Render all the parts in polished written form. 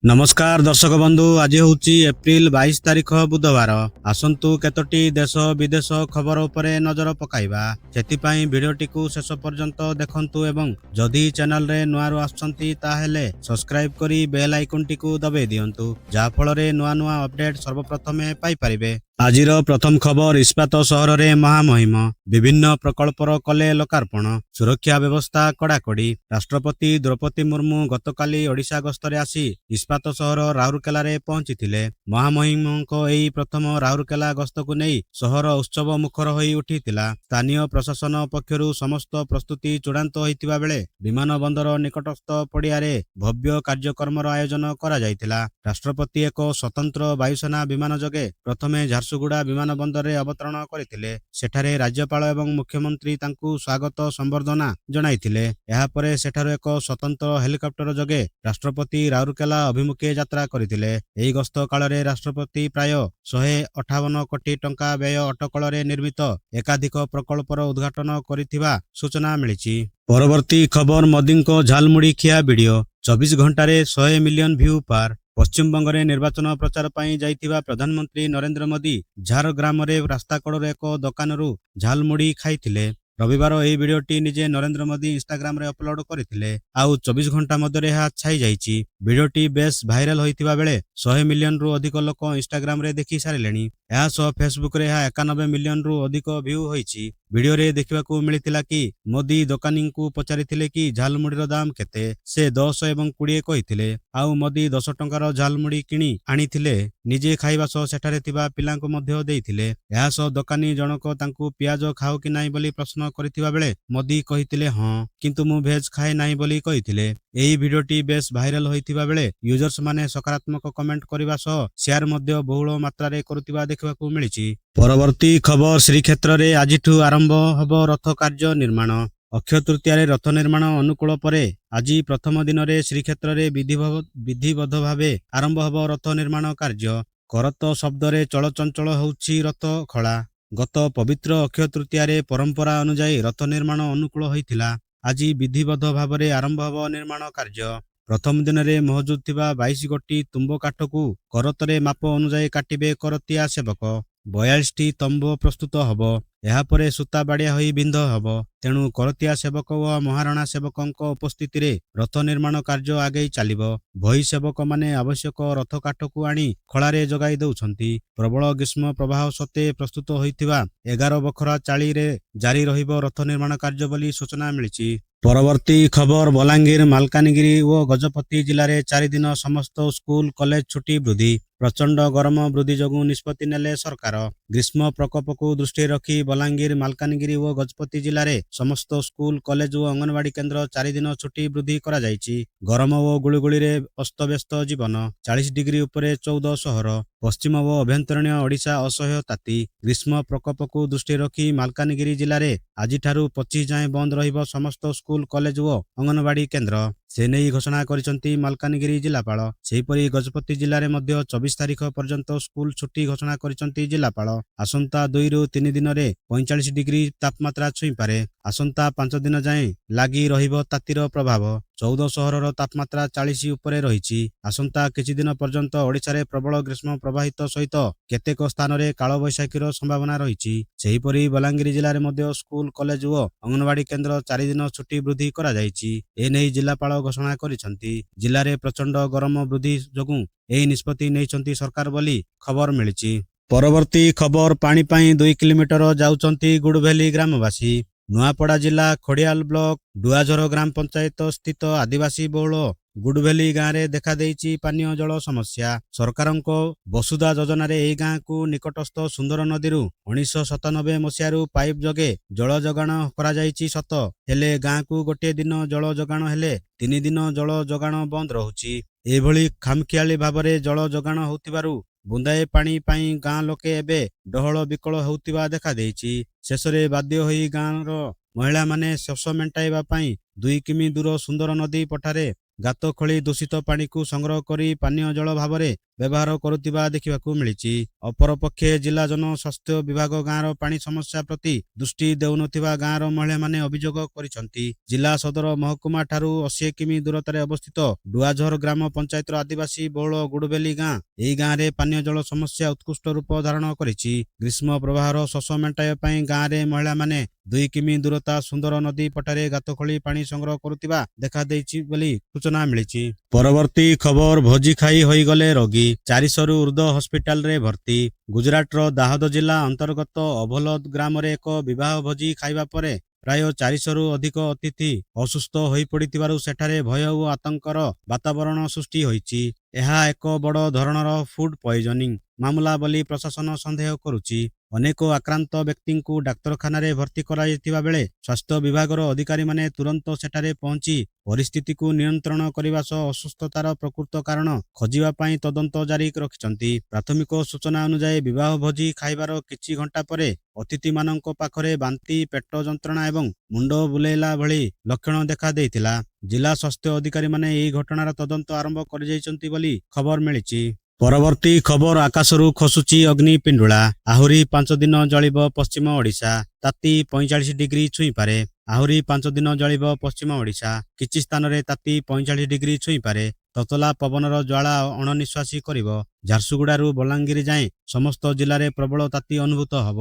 नमस्कार दर्शक बंधु आज हूँ एप्रिल 22 तारिख बुधवार आसंतु केतोटी देश विदेश खबर उपरे नजर पकाइबा सेतिपाई भिडियोटी को शेष पर्यंत देखंतु एवं जदि चैनल रे नुआरू आछंती ताहेले सब्सक्राइब करी बेल आइकन टी को दबाई दियंतु जा फल रे नुआ नुआ अपडेट सर्वप्रथमे पाई परिबे। आजिर प्रथम खबर इस्पात सहर रे महामहिम विभिन्न प्रकल्पर कले लोकार्पण सुरक्षा व्यवस्था कड़ाकड़ी। राष्ट्रपति द्रौपदी मुर्मू गतकाली ओडिशा गस्तरे आसी इस्पात सहर राउरकेला रे पहुंचीथिले। महामहिमको एही प्रथम राउरकेला गस्त को नहीं सहर उत्सव मुखर होई उठिथिला। स्थानीय प्रशासन पक्षरु समस्त प्रस्तुति चूड़ांत होइतिबा बेले विमान बंदर निकटस्थ पड़िया रे भव्य कार्यक्रम आयोजन करा जायतिला। राष्ट्रपति एक स्वतंत्र वायुसेना विमान जोगे प्रथमे झारसुगुड़ा विमान बंदर रे अवतरण करथिले। सेठारे राज्यपाल एवं मुख्यमंत्री तांकु स्वागत संबर्धना जणाइथिले। एहा परे सेठारो एक स्वतंत्र हेलिकॉप्टर जोगे राष्ट्रपति राउरकेला अभिमुखे यात्रा करथिले। एही गस्त काल रे राष्ट्रपति प्राय 158 कोटी टंका व्यय अटकल रे निर्मित एकाधिक प्रकल्पर उद्घाटन करिथिबा सूचना मिलिछि। परवर्ती खबर मोदी को झालमुड़ी खिया वीडियो 24 घंटा रे 100 मिलियन व्यू पार। पश्चिम बंग रे निर्वाचन प्रचार पाई जाइथिबा प्रधानमंत्री नरेंद्र मोदी झारग्राम रे रास्ता कड़ रे एक दुकानरू झालमुड़ी खाइथिले। रविवार एही वीडियोटी निजे नरेंद्र मोदी इंस्टाग्राम रे अपलोड करथिले। आउ 24 घंटा मध्य रे छाई जाइछि। वीडियोटी बेस भाइराल होइतिबा बेले 100 मिलियन रु अधिक लोक इंस्टाग्राम रे देखि सारिलेनी। एहा सह फेसबुक रे 91 मिलियन रु अधिक व्यू होइछि। वीडियो रे देखिबाकू मिलितिला कि मोदी दुकानी को पचारिथिले कि झालमुड़ीर दाम केते। से 10 एवं 20 कहिथिले। आउ मोदी 10 टंकार झालमुड़ी किनी आनिथिले। निजे खाइबा सह सेठारे थिबा पिलांको मध्य देइथिले। एहा सह दुकानी जनक तांकू पियाज खाओ कि नाही बोली प्रश्न करथिबा बेले मोदी कहिथिले हां किंतु मु भेज खाए नाही बोली कहिथिले। एही वीडियोटी बेस भाइराल होइतिबा बेले यूजर्स माने सकारात्मक कमेंट करिबा सह शेयर मध्य बहुल मात्रा रे करुतिबा देखिबाकू मिलिछि। परवर्ती खबर श्रीक्षेत्र रे आजिठू आरंभ हब रथ कार्य निर्माण। अक्षय तृतीया रे रथ निर्माण अनुकूल परे आज प्रथम दिन रे श्रीक्षेत्र रे विधिबद्ध भावे आरंभ हब रथ निर्माण कार्य। करत शब्द रे चलचंचल होउछि रथ खड़ा। गत पवित्र अक्षय तृतीया रे परंपरा अनुसार रथ निर्माण अनुकूल होइथिला। आज विधिबद्ध भावे आरंभ हब निर्माण कार्य। प्रथम दिन रे मौजूद थिबा 22 गोटी तुंब काठ को करतरे माप अनुसार काटिबे करतिया सेवक। 42टी तंबु प्रस्तुत हब। एहा परे सूता बाड़िया होई बिंध हब। तेणु करतिया सेवक व महाराणा सेवकଙ୍କ उपस्थिति रे रथ निर्माण कार्य आगे चलिबो। भई सेवक माने आवश्यक रथ काठ को आनी खଳାରେ जगाई दउछंती। प्रबल ग्रीष्म प्रवाह सते प्रस्तुत होइथिबा 11 बखरा चाली रे जारी रहिबो रथ निर्माण कार्य बोली सूचना मिलिछि। परवर्ती खबर बलांगीर मालकानगिरी और गजपति जिले में 4 दिन समस्त स्कूल कॉलेज छुट्टी वृद्धि। प्रचंड गरम वृद्धि जोगु निष्पत्ति नेले सरकार। ग्रीष्म प्रकोप को दृष्टि रखी बलांगीर मालकानगिरी और गजपति जिले में समस्त स्कूल कॉलेज और अंगनवाड़ी केन्द्र 4 दिन छुट्टी वृद्धि करा जायछि। गरम और गुळुगुळी रे अस्तव्यस्त जीवन। 40 डिग्री उपरे 14 सहर। पश्चिम और अभ्यंतरीण ओडिशा असह्य ताती। ग्रीष्म प्रकोप को दृष्टि रखी मालकानगिरी जिले में आज 25 जाए बंद रहिबो समस्त स्कूल कॉलेज और अंगनवाड़ी केन्द्र। से नहीं घोषणा करिसंती मालकानगिरी जिलापाल। सेहीपरि गजपति जिले में 24 तारिख पर्यंत स्कूल छुट्टी घोषणा करिसंती जिलापाल। आसंता 2 रु 3 दिन रे 45 डिग्री तापमात्रा छुई पारे। आसंता 5 दिन जाए लागी रहिबो तातीर प्रभाव। 14 सहरर तापमात्रा 40 उपरे रहिछि। आसंता किछि दिन पर्यंत ओडिशा रे प्रबल ग्रीष्म प्रवाहित सहित केतेक स्थान रे काल बैशाखीर संभावना रहिछि। सेहीपरि बलांगीर जिले में स्कूल कॉलेज और अंगनवाड़ी केन्द्र 4 दिन छुट्टी वृद्धि करा जायछि। एनै जिलापाल घोषणा करिसंती। जिले में प्रचंड गरम वृद्धि जोगु एही निष्पत्ति नैछंती सरकार बोली खबर मिलिछि। परवर्ती खबर पानी पाई 2 किलोमीटर जाउचंती गुडभेली ग्रामवासी। नुआपड़ा जिला खोडियाल ब्लॉक डुआझर ग्राम पंचायत स्थित आदिवासी बहुल गुडभेली गाँव में देखा देइछि पानीय जल समस्या। सरकारको वसुधा योजना रे एही गाँ को निकटस्थ सुंदर नदी 1997 मसीहारू पाइप जोगे जल जोगाण करा जाइछि सत हेले गाँ को गोटे दिन जल जोगाण हेले 3 दिन जल जोगाण बंद रहुछि। एभली खामखियाली भावरे जल जोगाण होतिबारु बुंदाए पानी पाई गाँ लोके एबे डहल विकल होतिबा देखा देइछि। शेषरे बाध्य होई गाँर महिला माने शोष मेंटाइबा पाई 2 किमी दूर सुंदर नदी पठारे ଗାତ ଖୋଳି ଦୂଷିତ ପାଣିକୁ ସଂଗ୍ରହ କରି ପାନୀୟ ଜଳ ଭାବରେ ବ୍ୟବହାର କରୁଥିବା ଦେଖିବାକୁ ମିଳିଛି। ଅପରପକ୍ଷେ ଜିଲ୍ଲା ଜନସ୍ୱାସ୍ଥ୍ୟ ବିଭାଗ ଗାଁର ପାଣି ସମସ୍ୟା ପ୍ରତି ଦୃଷ୍ଟି ଦେଉନଥିବା ଗାଁର ମହିଳାମାନେ ଅଭିଯୋଗ କରିଛନ୍ତି। ଜିଲ୍ଲା ସଦର ମହକୁମା ଠାରୁ 80 କିମି ଦୂରତାରେ ଅବସ୍ଥିତ ଡୁଆଝର ଗ୍ରାମ ପଞ୍ଚାୟତର ଆଦିବାସୀ ବହୁଳ ଗୁଡବେଲି ଗାଁ। ଏହି ଗାଁରେ ପାନୀୟ ଜଳ ସମସ୍ୟା ଉତ୍କୃଷ୍ଟ ରୂପ ଧାରଣ କରିଛି। ଗ୍ରୀଷ୍ମ ପ୍ରବାହର ଶୋଷ ମେଣ୍ଟାଇବା ପାଇଁ ଗାଁରେ ମହିଳାମାନେ 2 କିମି ଦୂରତା ସୁନ୍ଦର ନଦୀ ପଠାରେ ଗାତ ଖୋଳି ପାଣି ସଂଗ୍ରହ କରୁଥିବା ଦେଖାଦେଇଛି ବୋଲି ସୂଚନା ମିଳିଛି। ପରବର୍ତ୍ତୀ ଖବର, ଭୋଜି ଖାଇ ହୋଇଗଲେ ରୋଗୀ, 400ରୁ ଉର୍ଦ୍ଧ୍ୱ ହସ୍ପିଟାଲରେ ଭର୍ତ୍ତି। ଗୁଜରାଟର ଦାହୋଦ ଜିଲ୍ଲା ଅନ୍ତର୍ଗତ ଅଭଲୋଦ ଗ୍ରାମରେ ଏକ ବିବାହ ଭୋଜି ଖାଇବା ପରେ ପ୍ରାୟ 400ରୁ ଅଧିକ ଅତିଥି ଅସୁସ୍ଥ ହୋଇପଡ଼ିଥିବାରୁ ସେଠାରେ ଭୟ ଓ ଆତଙ୍କର ବାତାବରଣ ସୃଷ୍ଟି ହୋଇଛି। ଏହା ଏକ ବଡ଼ ଧରଣର ଫୁଡ୍ ପଏଜନିଂ ମାମଲା ବୋଲି ପ୍ରଶାସନ ସନ୍ଦେହ କରୁଛି। ଅନେକ ଆକ୍ରାନ୍ତ ବ୍ୟକ୍ତିଙ୍କୁ ଡାକ୍ତରଖାନାରେ ଭର୍ତ୍ତି କରାଯାଇଥିବା ବେଳେ ସ୍ୱାସ୍ଥ୍ୟ ବିଭାଗର ଅଧିକାରୀମାନେ ତୁରନ୍ତ ସେଠାରେ ପହଞ୍ଚି ପରିସ୍ଥିତିକୁ ନିୟନ୍ତ୍ରଣ କରିବା ସହ ଅସୁସ୍ଥତାର ପ୍ରକୃତ କାରଣ ଖୋଜିବା ପାଇଁ ତଦନ୍ତ ଜାରି ରଖିଛନ୍ତି। ପ୍ରାଥମିକ ସୂଚନା ଅନୁଯାୟୀ ବିବାହ ଭୋଜି ଖାଇବାର କିଛି ଘଣ୍ଟା ପରେ ଅତିଥିମାନଙ୍କ ପାଖରେ ବାନ୍ତି, ପେଟ ଯନ୍ତ୍ରଣା ଏବଂ ମୁଣ୍ଡ ବୁଲେଇଲା ଭଳି ଲକ୍ଷଣ ଦେଖାଦେଇଥିଲା। ଜିଲ୍ଲା ସ୍ୱାସ୍ଥ୍ୟ ଅଧିକାରୀମାନେ ଏହି ଘଟଣାର ତଦନ୍ତ ଆରମ୍ଭ କରିଯାଇଛନ୍ତି ବୋଲି ଖବର ମିଳିଛି। ପରବର୍ତ୍ତୀ ଖବର, ଆକାଶରୁ ଖସୁଛି ଅଗ୍ନି ପିଣ୍ଡୁଳା, ଆହୁରି 5 ଦିନ ଜଳିବ ପଶ୍ଚିମ ଓଡ଼ିଶା, ତାତି 45 ଡିଗ୍ରୀ ଛୁଇଁପାରେ। ଆହୁରି 5 ଦିନ ଜଳିବ ପଶ୍ଚିମ ଓଡ଼ିଶା, କିଛି ସ୍ଥାନରେ ତାତି 45 ଡିଗ୍ରୀ ଛୁଇଁପାରେ। ତତଲା ପବନର ଜ୍ୱାଳା ଅଣନିଶ୍ୱାସୀ କରିବ। ଝାରସୁଗୁଡ଼ାରୁ ବଲାଙ୍ଗୀର ଯାଏଁ ସମସ୍ତ ଜିଲ୍ଲାରେ ପ୍ରବଳ ତାତି ଅନୁଭୂତ ହେବ।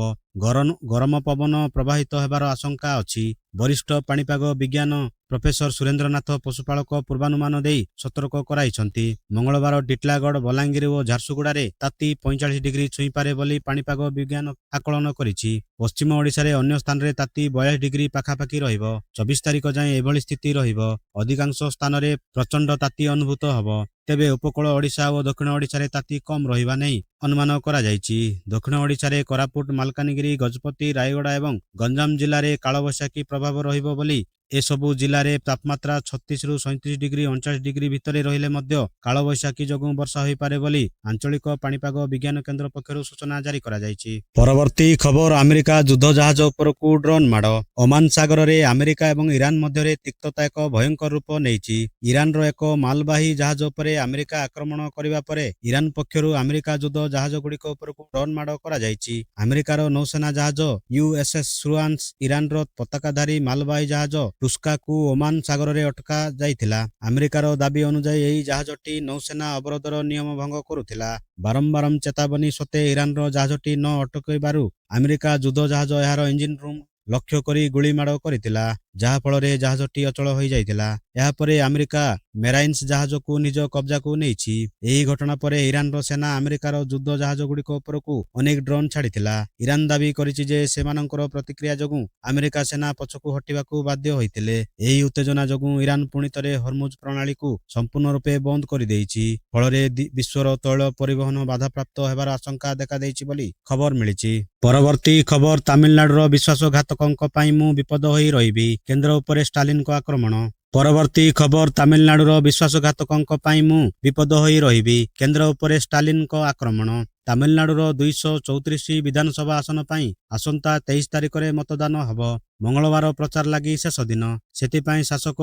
ଗରମ ପବନ ପ୍ରବାହିତ ହେବାର ଆଶଙ୍କା ଅଛି। ବରିଷ୍ଠ ପାଣିପାଗ ବିଜ୍ଞାନ ପ୍ରଫେସର ସୁରେନ୍ଦ୍ରନାଥ ପଶୁପାଳକ ପୂର୍ବାନୁମାନ ଦେଇ ସତର୍କ କରାଇଛନ୍ତି। ମଙ୍ଗଳବାର ଟିଟିଲାଗଡ଼, ବଲାଙ୍ଗୀର ଓ ଝାରସୁଗୁଡ଼ାରେ ତାତି 45 ଡିଗ୍ରୀ ଛୁଇଁପାରେ ବୋଲି ପାଣିପାଗ ବିଜ୍ଞାନ ଆକଳନ କରିଛି। ପଶ୍ଚିମ ଓଡ଼ିଶାରେ ଅନ୍ୟ ସ୍ଥାନରେ ତାତି 42 ଡିଗ୍ରୀ ପାଖାପାଖି ରହିବ। 24 ତାରିଖ ଯାଏଁ ଏଭଳି ସ୍ଥିତି ରହିବ। ଅଧିକାଂଶ ସ୍ଥାନରେ ପ୍ରଚଣ୍ଡ ତାତି ଅନୁଭୂତ ହେବ। ତେବେ ଉପକୂଳ ଓଡ଼ିଶା ଓ ଦକ୍ଷିଣ ଓଡ଼ିଶାରେ ତାତି କମ୍ ରହିବା ନେଇ ଅନୁମାନ କରାଯାଇଛି। ଦକ୍ଷିଣ ଓଡ଼ିଶାରେ କୋରାପୁଟ, ମାଲକାନଗିରି, ଗଜପତି, ରାୟଗଡ଼ା ଏବଂ ଗଞ୍ଜାମ ଜିଲ୍ଲାରେ କାଳବୈଶାଖୀ ପ୍ରଭାବ ରହିବ ବୋଲି ଏସବୁ ଜିଲ୍ଲାରେ ତାପମାତ୍ରା 36ରୁ 37 ଡିଗ୍ରୀ 39 ଡିଗ୍ରୀ ଭିତରେ ରହିଲେ ମଧ୍ୟ କାଳବୈଶାଖୀ ଯୋଗୁଁ ବର୍ଷା ହୋଇପାରେ ବୋଲି ଆଞ୍ଚଳିକ ପାଣିପାଗ ବିଜ୍ଞାନ କେନ୍ଦ୍ର ପକ୍ଷରୁ ସୂଚନା ଜାରି କରାଯାଇଛି। ପରବର୍ତ୍ତୀ ଖବର, ଆମେରିକା ଯୁଦ୍ଧ ଜାହାଜ ଉପରକୁ ଡ୍ରୋନ୍ ମାଡ଼। ଓମାନ ସାଗରରେ ଆମେରିକା ଏବଂ ଇରାନ ମଧ୍ୟରେ ତିକ୍ତତା ଏକ ଭୟଙ୍କର ରୂପ ନେଇଛି। ଇରାନର ଏକ ମାଲବାହୀ ଜାହାଜ ଉପରେ ଆମେରିକା ଆକ୍ରମଣ କରିବା ପରେ ଇରାନ ପକ୍ଷରୁ ଆମେରିକା ଯୁଦ୍ଧ ଜାହାଜଗୁଡ଼ିକ ଉପରକୁ ଡ୍ରୋନ୍ ମାଡ଼ କରାଯାଇଛି। ଆମେରିକାର ନୌସେନା ଜାହାଜ USS ସୁଆନ୍ସ ଇରାନର ପତାକାଧାରୀ ମାଲବାହୀ ଜାହାଜ ଟୁସ୍କାକୁ ଓମାନ ସାଗରରେ ଅଟକା ଯାଇଥିଲା। ଆମେରିକାର ଦାବି ଅନୁଯାୟୀ ଏହି ଜାହାଜଟି ନୌସେନା ଅବରୋଧର ନିୟମ ଭଙ୍ଗ କରୁଥିଲା। ବାରମ୍ବାର ଚେତାବନୀ ସତ୍ତ୍ୱେ ଇରାନର ଜାହାଜଟି ନ ଅଟକାଇବାରୁ ଆମେରିକା ଯୁଦ୍ଧ ଜାହାଜ ଏହାର ଇଞ୍ଜିନ ରୁମ୍ ଲକ୍ଷ୍ୟ କରି ଗୁଳିମାଡ଼ କରିଥିଲା, ଯାହାଫଳରେ ଜାହାଜଟି ଅଚଳ ହୋଇଯାଇଥିଲା। ଏହାପରେ ଆମେରିକା ମେରାଇନ୍ସ ଜାହାଜକୁ ନିଜ କବ୍ଜାକୁ ନେଇଛି। ଏହି ଘଟଣା ପରେ ଇରାନର ସେନା ଆମେରିକାର ଯୁଦ୍ଧ ଜାହାଜଗୁଡ଼ିକ ଉପରକୁ ଅନେକ ଡ୍ରୋନ୍ ଛାଡ଼ିଥିଲା। ଇରାନ ଦାବି କରିଛି ଯେ ସେମାନଙ୍କର ପ୍ରତିକ୍ରିୟା ଯୋଗୁଁ ଆମେରିକା ସେନା ପଛକୁ ହଟିବାକୁ ବାଧ୍ୟ ହୋଇଥିଲେ। ଏହି ଉତ୍ତେଜନା ଯୋଗୁଁ ଇରାନ ପୁଣି ଥରେ ହର୍ମୁଜ ପ୍ରଣାଳୀକୁ ସମ୍ପୂର୍ଣ୍ଣ ରୂପେ ବନ୍ଦ କରିଦେଇଛି। ଫଳରେ ବିଶ୍ୱର ତୈଳ ପରିବହନ ବାଧାପ୍ରାପ୍ତ ହେବାର ଆଶଙ୍କା ଦେଖାଦେଇଛି ବୋଲି ଖବର ମିଳିଛି। ପରବର୍ତ୍ତୀ ଖବର, ତାମିଲନାଡୁର ବିଶ୍ୱାସଘାତକଙ୍କ ପାଇଁ ମୁଁ ବିପଦ ହୋଇ ରହିବି, କେନ୍ଦ୍ର ଉପରେ ଷ୍ଟାଲିନଙ୍କ ଆକ୍ରମଣ। ପରବର୍ତ୍ତୀ ଖବର, ତାମିଲନାଡୁର ବିଶ୍ୱାସଘାତକଙ୍କ ପାଇଁ ମୁଁ ବିପଦ ହୋଇ ରହିବି, କେନ୍ଦ୍ର ଉପରେ ଷ୍ଟାଲିନଙ୍କ ଆକ୍ରମଣ। ତାମିଲନାଡୁର 234 ବିଧାନସଭା ଆସନ ପାଇଁ ଆସନ୍ତା 23 ତାରିଖରେ ମତଦାନ ହେବ। ମଙ୍ଗଳବାର ପ୍ରଚାର ଲାଗି ଶେଷ ଦିନ। ସେଥିପାଇଁ ଶାସକ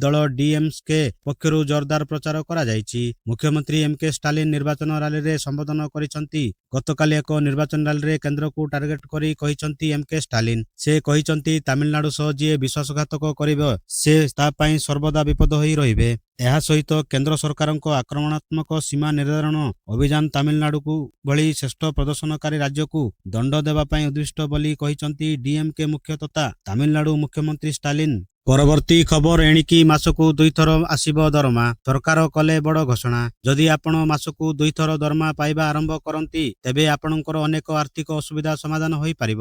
ଦଳ DMK ପକ୍ଷରୁ ଜୋରଦାର ପ୍ରଚାର କରାଯାଇଛି। ମୁଖ୍ୟମନ୍ତ୍ରୀ MK ଷ୍ଟାଲିନ ନିର୍ବାଚନ ରାଲିରେ ସମ୍ବୋଧନ କରିଛନ୍ତି। ଗତକାଲି ଏକ ନିର୍ବାଚନ ରାଲିରେ କେନ୍ଦ୍ରକୁ ଟାର୍ଗେଟ କରି କହିଛନ୍ତି MK ଷ୍ଟାଲିନ। ସେ କହିଛନ୍ତି ତାମିଲନାଡୁ ସହ ଯିଏ ବିଶ୍ୱାସଘାତକ କରିବ ସେ ତା ପାଇଁ ସର୍ବଦା ବିପଦ ହୋଇ ରହିବେ। ଏହା ସହିତ କେନ୍ଦ୍ର ସରକାରଙ୍କ ଆକ୍ରମଣାତ୍ମକ ସୀମା ନିର୍ଦ୍ଧାରଣ ଅଭିଯାନ ତାମିଲନାଡୁକୁ ଭଳି ଶ୍ରେଷ୍ଠ ପ୍ରଦର୍ଶନକାରୀ ରାଜ୍ୟକୁ ଦଣ୍ଡ ଦେବା ପାଇଁ ଉଦ୍ଦିଷ୍ଟ ବୋଲି କହିଛନ୍ତି DMK ମୁଖ୍ୟ ତଥା ତାମିଲନାଡୁ ମୁଖ୍ୟମନ୍ତ୍ରୀ ଷ୍ଟାଲିନ। ପରବର୍ତ୍ତୀ ଖବର, ଏଣିକି ମାସକୁ 2 ଥର ଆସିବ ଦରମା, ସରକାର କଲେ ବଡ଼ ଘୋଷଣା। ଯଦି ଆପଣ ମାସକୁ 2 ଥର ଦରମା ପାଇବା ଆରମ୍ଭ କରନ୍ତି ତେବେ ଆପଣଙ୍କର ଅନେକ ଆର୍ଥିକ ଅସୁବିଧା ସମାଧାନ ହୋଇପାରିବ।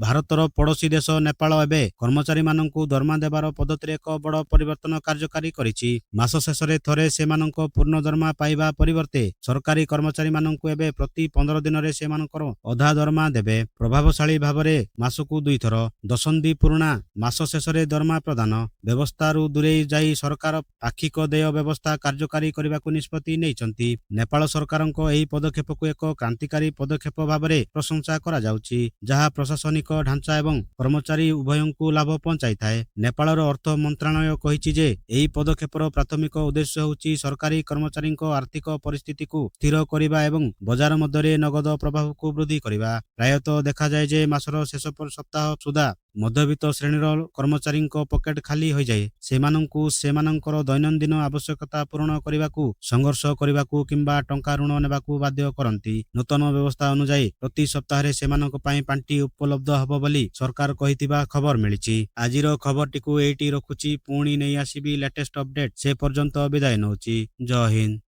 ଭାରତର ପଡ଼ୋଶୀ ଦେଶ ନେପାଳ ଏବେ କର୍ମଚାରୀମାନଙ୍କୁ ଦରମା ଦେବାର ପଦ୍ଧତିରେ ଏକ ବଡ଼ ପରିବର୍ତ୍ତନ କାର୍ଯ୍ୟକାରୀ କରିଛି। ମାସ ଶେଷରେ ଥରେ ସେମାନଙ୍କ ପୂର୍ଣ୍ଣ ଦରମା ପାଇବା ପରିବର୍ତ୍ତେ ସରକାରୀ କର୍ମଚାରୀମାନଙ୍କୁ ଏବେ ପ୍ରତି 15 ଦିନରେ ସେମାନଙ୍କର ଅଧା ଦରମା ଦେବେ। ପ୍ରଭାବଶାଳୀ ଭାବରେ ମାସକୁ 2 ଥର ଦଶନ୍ଧି ପୁରୁଣା ମାସ ଶେଷରେ ଦରମା ପ୍ରଦାନ। ପ୍ରଦାନ ବ୍ୟବସ୍ଥାରୁ ଦୂରେଇ ଯାଇ ସରକାର ପାକ୍ଷିକ ଦେୟ ବ୍ୟବସ୍ଥା କାର୍ଯ୍ୟକାରୀ କରିବାକୁ ନିଷ୍ପତ୍ତି ନେଇଛନ୍ତି। ନେପାଳ ସରକାରଙ୍କ ଏହି ପଦକ୍ଷେପକୁ ଏକ କ୍ରାନ୍ତିକାରୀ ପଦକ୍ଷେପ ଭାବରେ ପ୍ରଶଂସା କରାଯାଉଛି, ଯାହା ପ୍ରଶାସନିକ ଢାଞ୍ଚା ଏବଂ କର୍ମଚାରୀ ଉଭୟଙ୍କୁ ଲାଭ ପହଞ୍ଚାଇଥାଏ। ନେପାଳର ଅର୍ଥ ମନ୍ତ୍ରଣାଳୟ କହିଛି ଯେ ଏହି ପଦକ୍ଷେପର ପ୍ରାଥମିକ ଉଦ୍ଦେଶ୍ୟ ହେଉଛି ସରକାରୀ କର୍ମଚାରୀଙ୍କ ଆର୍ଥିକ ପରିସ୍ଥିତିକୁ ସ୍ଥିର କରିବା ଏବଂ ବଜାର ମଧ୍ୟରେ ନଗଦ ପ୍ରବାହକୁ ବୃଦ୍ଧି କରିବା। ପ୍ରାୟତଃ ଦେଖାଯାଏ ଯେ ମାସର ଶେଷ ସପ୍ତାହ ସୁଦ୍ଧା ମଧ୍ୟବିତ୍ତ ଶ୍ରେଣୀର କର୍ମଚାରୀଙ୍କ ପକେଟ ଖାଲି ହୋଇଯାଏ। ସେମାନଙ୍କୁ ସେମାନଙ୍କର ଦୈନନ୍ଦିନ ଆବଶ୍ୟକତା ପୂରଣ କରିବାକୁ ସଂଘର୍ଷ କରିବାକୁ କିମ୍ବା ଟଙ୍କା ଋଣ ନେବାକୁ ବାଧ୍ୟ କରନ୍ତି। ନୂତନ ବ୍ୟବସ୍ଥା ଅନୁଯାୟୀ ପ୍ରତି ସପ୍ତାହରେ ସେମାନଙ୍କ ପାଇଁ ପାଣ୍ଠି ଉପଲବ୍ଧ ହେବ ବୋଲି ସରକାର କହିଥିବା ଖବର ମିଳିଛି। ଆଜିର ଖବରଟିକୁ ଏଇଠି ରଖୁଛି, ପୁଣି ନେଇ ଆସିବି ଲାଟେଷ୍ଟ ଅପଡେଟ। ସେ ପର୍ଯ୍ୟନ୍ତ ବିଦାୟ ନେଉଛି। ଜୟ ହିନ୍ଦ।